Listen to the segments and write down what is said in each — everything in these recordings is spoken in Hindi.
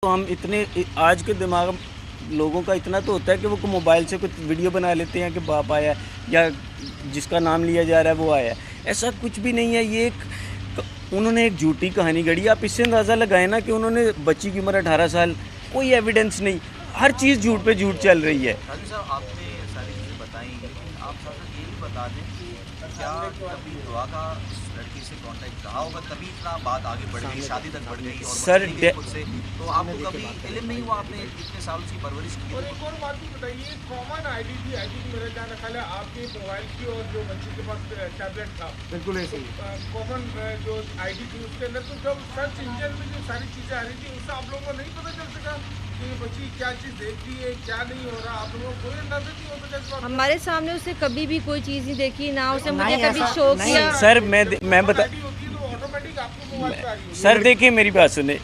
तो हम इतने आज के दिमाग लोगों का इतना तो होता है कि वो मोबाइल से कुछ वीडियो बना लेते हैं कि बाप आया या जिसका नाम लिया जा रहा है वो आया। ऐसा कुछ भी नहीं है। ये उन्होंने एक झूठी कहानी गढ़ी। आप इससे अंदाज़ा लगाएं ना कि उन्होंने बच्ची की उम्र 18 साल, कोई एविडेंस नहीं, हर चीज़ झूठ पे झूठ चल रही है। राजू साहब, आपने सारी चीज़ें बताई, लेकिन आप साथ ये भी बता दें कि क्या कभी दुआ का इस लड़की से कांटेक्ट रहा होगा, तभी इतना बात आगे बढ़ गई, शादी तक बढ़ गई और सर खुद से, तो आपको कभी इल्म नहीं हुआ? आपने इतने साल उसकी परवरिश की। और एक और बात भी बताइए, कॉमन आईडी थी, मेरा ख्याल है आपके मोबाइल की और जो बच्ची के पास टैबलेट था, बिल्कुल ऐसे कॉमन जो आईडी थी उसके अंदर, तो जब सर्च इंजन में जो सारी चीज़ें आ रही थी उससे आप लोगों को नहीं पता चल सका कि बच्ची क्या चीज़ देख रही है, क्या नहीं हो रहा? आप लोगों को कोई अंदाजा नहीं हो सका? हमारे सामने उसने कभी भी कोई चीज़ नहीं देखी, ना उसे मुझे कभी शो किया। सर मैं बता सर देखिए मेरी बात सुने,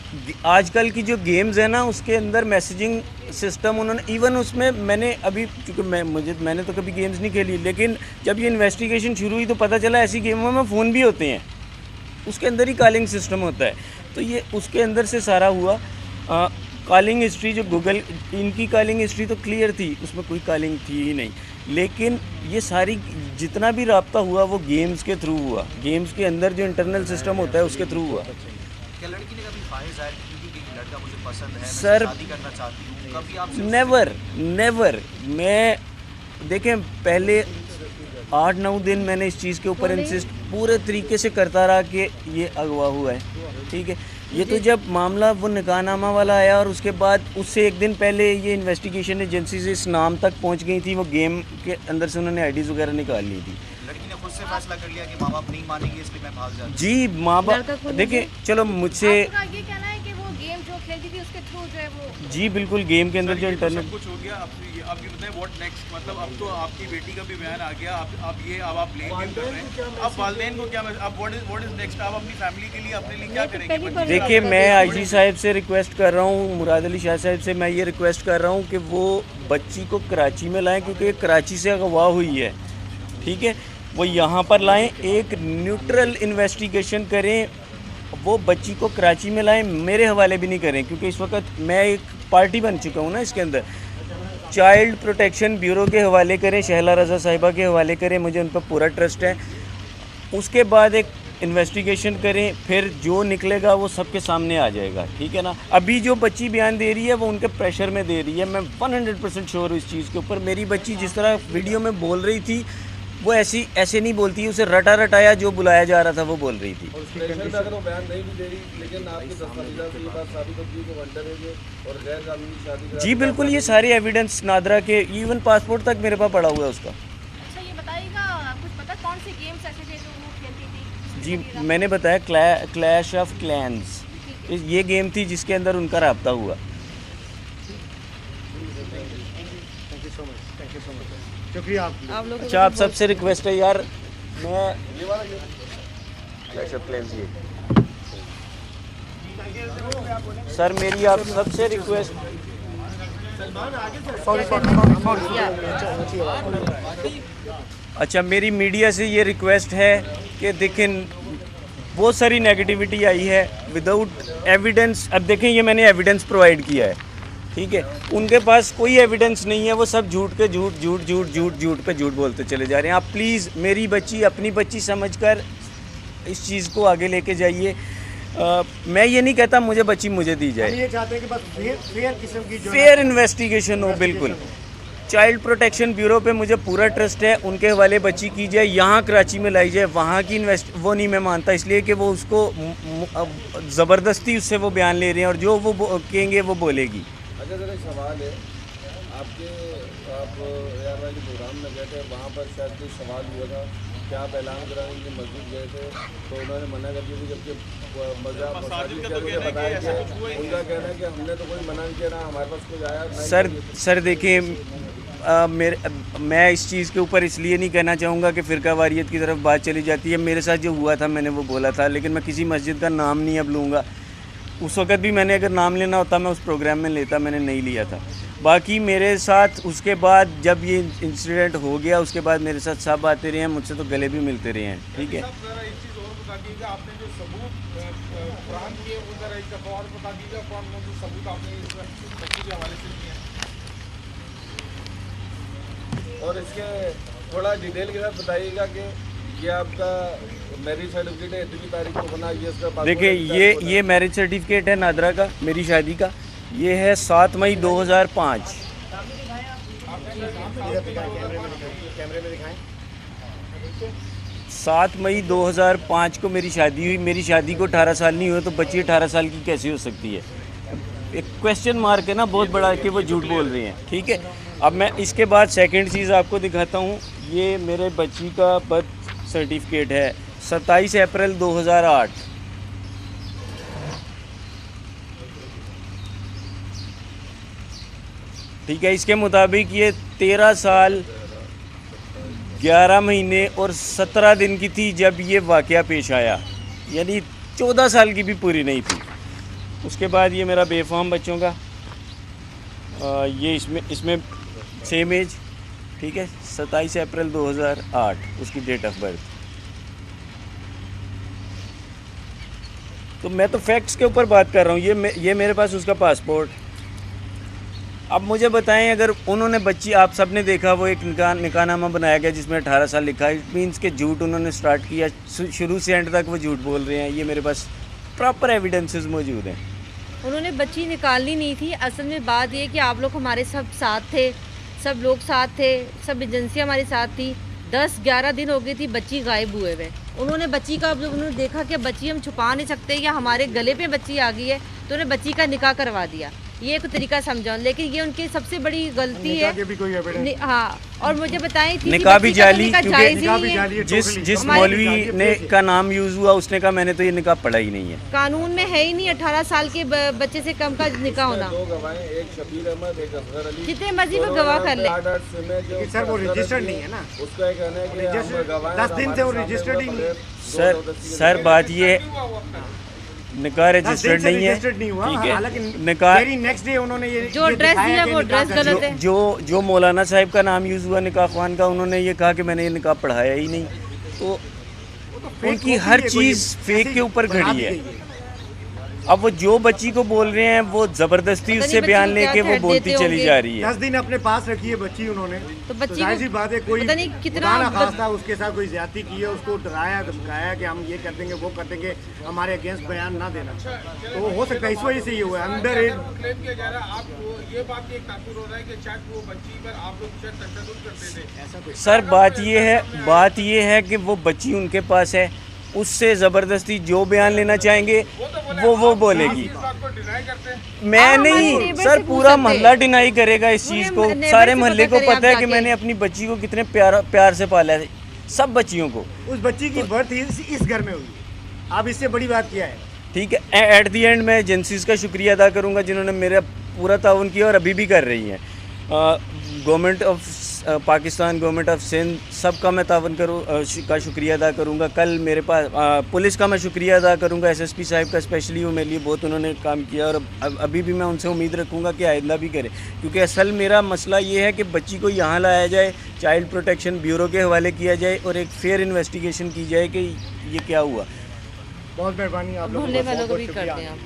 आजकल की जो गेम्स है ना उसके अंदर मैसेजिंग सिस्टम उन्होंने इवन उसमें मैंने अभी चूँकि मैंने तो कभी गेम्स नहीं खेली, लेकिन जब ये इन्वेस्टिगेशन शुरू हुई तो पता चला ऐसी गेमों में फ़ोन भी होते हैं, उसके अंदर ही कॉलिंग सिस्टम होता है। तो ये उसके अंदर से सारा हुआ। कॉलिंग हिस्ट्री जो गूगल, इनकी कॉलिंग हिस्ट्री तो क्लियर थी, उसमें कोई कॉलिंग थी ही नहीं, लेकिन ये सारी जितना भी राब्ता हुआ वो गेम्स के थ्रू हुआ, गेम्स के अंदर जो इंटरनल सिस्टम होता है उसके थ्रू हुआ। क्या लड़की ने कभी ख्वाहिश जाहिर की कि लड़का मुझे पसंद है, मैं सर शादी करना चाहती हूँ? कभी आप नेवर मैं देखें पहले 8-9 दिन मैंने इस चीज़ के ऊपर इंसिस्ट पूरे तरीके से करता रहा कि ये अगवा हुआ है, ठीक है। ये तो जब मामला वो निकाहनामा वाला आया और उसके बाद उससे एक दिन पहले ये इन्वेस्टिगेशन एजेंसी से इस नाम तक पहुंच गई थी, वो गेम के अंदर से उन्होंने आईडीज़ वगैरह निकाल ली थी। लड़की ने खुद से फैसला कर लिया कि माँ बाप नहीं मानेंगे इसलिए मैं भाग जाती। जी माँ बाप देखिए, चलो मुझसे ये कहना है कि वो गेम जो खेलती थी उसके थ्रू जो है वो, जी बिल्कुल गेम के अंदर जो इंटरनेट कुछ हो गया। अब ये बताएं व्हाट नेक्स्ट, मतलब अब तो आपकी बेटी का भी बयान आ गया, अब आप लेन देन कर रहे हैं, अब वालिदैन को क्या, अब व्हाट इज नेक्स्ट? आप अपनी फैमिली के लिए, अपने लिए क्या करेंगे? देखिए मैं आईजी साहब से रिक्वेस्ट कर रहा हूँ, मुराद अली शाह साहब से मैं ये रिक्वेस्ट कर रहा हूँ कि वो बच्ची को कराची में लाएं, क्योंकि कराची से अगवा हुई है, ठीक है। वो यहाँ पर लाएं, एक न्यूट्रल इन्वेस्टिगेशन करें, वो बच्ची को कराची में लाएं, मेरे हवाले भी नहीं करें, क्योंकि इस वक्त मैं एक पार्टी बन चुका हूँ ना इसके अंदर। चाइल्ड प्रोटेक्शन ब्यूरो के हवाले करें, शहला रज़ा साहिबा के हवाले करें, मुझे उन पर पूरा ट्रस्ट है। उसके बाद एक इन्वेस्टिगेशन करें, फिर जो निकलेगा वो सबके सामने आ जाएगा, ठीक है ना। अभी जो बच्ची बयान दे रही है वो उनके प्रेशर में दे रही है, मैं 100% श्योर हूँ इस चीज़ के ऊपर। मेरी बच्ची जिस तरह वीडियो में बोल रही थी वो ऐसे नहीं बोलती, उसे रटाया जो बुलाया जा रहा था वो बोल रही थी। अगर वो बयान नहीं भी दे रही, लेकिन आपके दस्तावेज़ात से ये बात साबित होती है कि वो अंडरएज और गैर कानूनी शादी। जी बिल्कुल, ये सारे एविडेंस नादरा के, इवन पासपोर्ट तक मेरे पास पड़ा हुआ है उसका। अच्छा ये बताइएगा, कुछ पता कौन से गेम्स ऐसे थे जो वो खेलती थी? जी मैंने बताया क्लैश ऑफ क्लैंस, ये गेम थी जिसके अंदर उनका राब्ता हुआ। शुक्रिया आप लोगों अच्छा आप सबसे रिक्वेस्ट है यार, मैं क्लैश ऑफ क्लैंस ये सर मेरी आप सबसे रिक्वेस्ट, अच्छा मेरी मीडिया से ये रिक्वेस्ट है कि देखें बहुत सारी नेगेटिविटी आई है विदाउट एविडेंस। अब देखें ये मैंने एविडेंस प्रोवाइड किया है, ठीक है, उनके पास कोई एविडेंस नहीं है, वो सब झूठ पे झूठ बोलते चले जा रहे हैं। आप प्लीज़ मेरी बच्ची अपनी बच्ची समझकर इस चीज़ को आगे लेके जाइए। मैं ये नहीं कहता मुझे बच्ची मुझे दी जाए, ये चाहते हैं कि बस फेयर किस्म की फेयर इन्वेस्टिगेशन हो। बिल्कुल चाइल्ड प्रोटेक्शन ब्यूरो पे मुझे पूरा ट्रस्ट है, उनके हवाले बच्ची की जाए, यहाँ कराची में लाई जाए, वहाँ की वो नहीं मैं मानता, इसलिए कि वो उसको ज़बरदस्ती उससे वो बयान ले रहे हैं और जो वो कहेंगे वो बोलेगी। अच्छा सर, एक सवाल है आपके, आप यार वाली प्रोग्राम में गए थे, वहाँ पर शायद कोई सवाल हुआ था कि आप ऐलान कराने के लिए मस्जिद गए थे, तो उन्होंने मना कर दिया थी, जबकि मसाजिद के मुझे बताया कि उनका कहना है कि हमने तो कोई मना नहीं किया, ना हमारे पास कोई आया। सर देखिए मैं इस चीज़ के ऊपर इसलिए नहीं कहना चाहूँगा कि फ़िरका वारियत की तरफ बात चली जाती है। मेरे साथ जो हुआ था मैंने वो बोला था, लेकिन मैं किसी मस्जिद का नाम नहीं अब लूँगा। उस वक़्त भी मैंने अगर नाम लेना होता मैं उस प्रोग्राम में लेता, मैंने नहीं लिया था। बाकी मेरे साथ उसके बाद जब ये इंसिडेंट हो गया उसके बाद मेरे साथ सब आते रहे हैं, मुझसे तो गले भी मिलते रहे हैं, ठीक है। आपने जो सबूत कुरान की है वो ज़रा एक दफ़ा और बता दीजिएगा, कौन कौन से सबूत आपने इस बच्ची के हवाले से दिए हैं। और इसके थोड़ा डिटेल के साथ बताइएगा कि ये आपका मैरिज सर्टिफिकेट है, इतनी तारीख को बना, ये इसका passport देखिए है, ये मैरिज सर्टिफिकेट है नादरा का, मेरी शादी का। ये है 7 मई 2005। 7 मई 2005 को मेरी शादी हुई। मेरी शादी को 18 साल नहीं हुए तो बच्ची 18 साल की कैसे हो सकती है? एक क्वेश्चन मार्क है ना बहुत बड़ा कि वो झूठ बोल रही हैं। ठीक है, अब मैं इसके बाद सेकंड चीज़ आपको दिखाता हूँ। ये मेरे बच्ची का बर्थ सर्टिफिकेट है 27 अप्रैल 2008। ठीक है, इसके मुताबिक ये 13 साल 11 महीने और 17 दिन की थी जब ये वाक़या पेश आया, यानी 14 साल की भी पूरी नहीं थी। उसके बाद ये मेरा बेफाम बच्चों का ये इसमें सेम एज। ठीक है, 27 अप्रैल 2008 उसकी डेट ऑफ बर्थ। तो मैं तो फैक्ट्स के ऊपर बात कर रहा हूँ। ये मेरे पास उसका पासपोर्ट। अब मुझे बताएं, अगर उन्होंने बच्ची, आप सब ने देखा वो एक निकाहनामा बनाया गया जिसमें 18 साल लिखा है, इट मीन्स के झूठ उन्होंने स्टार्ट किया, शुरू से एंड तक वो झूठ बोल रहे हैं। ये मेरे पास प्रॉपर एविडेंसेस मौजूद हैं। उन्होंने बच्ची निकालनी नहीं थी। असल में बात ये कि आप लोग हमारे सब साथ थे, सब लोग साथ थे, सब एजेंसी हमारे साथ थी। 10-11 दिन हो गई थी बच्ची गायब हुए हुए। उन्होंने बच्ची का, जब उन्होंने देखा कि बच्ची हम छुपा नहीं सकते या हमारे गले पे बच्ची आ गई है, तो उन्होंने बच्ची का निकाह करवा दिया। ये एक तरीका समझाऊं, लेकिन ये उनकी सबसे बड़ी गलती है। हाँ, और मुझे बताएं थी निकाह भी जाली, क्योंकि जिस मौलवी ने का नाम यूज हुआ उसने कहा मैंने तो ये निकाह पढ़ा ही नहीं है। कानून में है ही नहीं 18 साल के बच्चे से कम का निकाह होना। दो गवाह, एक शबीर अहमद, एक असगर अली, जितने मर्जी वो गवाह कर ले। सर वो रजिस्टर्ड नहीं है ना, उसका एक कहना है कि हम गवाह 10 दिन से वो रजिस्टर्ड ही नहीं। सर बात ये निकाह रजिस्टर्ड नहीं है। ठीक है, निकाह नेक्स्ट डे उन्होंने ये जो एड्रेस दिया वो एड्रेस गलत है। जो मौलाना साहब का नाम यूज़ हुआ निकाह ख्वान का, उन्होंने ये कहा कि मैंने ये निकाह पढ़ाया ही नहीं। तो उनकी हर चीज़ फेक के ऊपर खड़ी है। अब वो जो बच्ची को बोल रहे हैं वो ज़बरदस्ती उससे बयान लेके वो बोलती चली जा रही है। 10 दिन अपने पास रखी है बच्ची उन्होंने, तो बच्ची जाहिर सी बात है कोई पता नहीं कितना खासा उसके साथ कोई ज्यादती की है, उसको डराया धमकाया कि हम ये कर देंगे वो कर देंगे, हमारे अगेंस्ट बयान ना देना। तो हो सकता है इस वजह से ये हुआ है। अंडर एज क्लेम किया जा रहा है, आप ये बात एक तासुर हो रहा है कि शायद वो बच्ची पर आप लोग शायद तशद्दुद करते थे, ऐसा कुछ। सर बात ये है कि वो बच्ची उनके पास है, उससे ज़बरदस्ती जो बयान लेना चाहेंगे वो बोलेगी। मैं नहीं सर, पूरा मोहल्ला डिनाई करेगा इस चीज़ को। सारे मोहल्ले को पता है कि मैंने अपनी बच्ची को कितने प्यार से पाला है, सब बच्चियों को। उस बच्ची की बर्थ इस घर में हुई, आप इससे बड़ी बात किया है। ठीक है, एट दी एंड मैं एजेंसीज़ का शुक्रिया अदा करूँगा जिन्होंने मेरा पूरा ताउन किया और अभी भी कर रही हैं। Government of Pakistan, government of Sindh, सबका मैं तावन का शुक्रिया अदा करूँगा। कल मेरे पास पुलिस का मैं शुक्रिया अदा करूँगा, SSP साहब का स्पेशली, वो मेरे लिए बहुत उन्होंने काम किया और अभी भी मैं उनसे उम्मीद रखूँगा कि आइंदा भी करें। क्योंकि असल मेरा मसला ये है कि बच्ची को यहाँ लाया जाए, चाइल्ड प्रोटेक्शन ब्यूरो के हवाले किया जाए और एक फेयर इन्वेस्टिगेशन की जाए कि ये क्या हुआ। बहुत मेहरबानी आप लोगों मोहल्ले वालों को भी कर दें आप।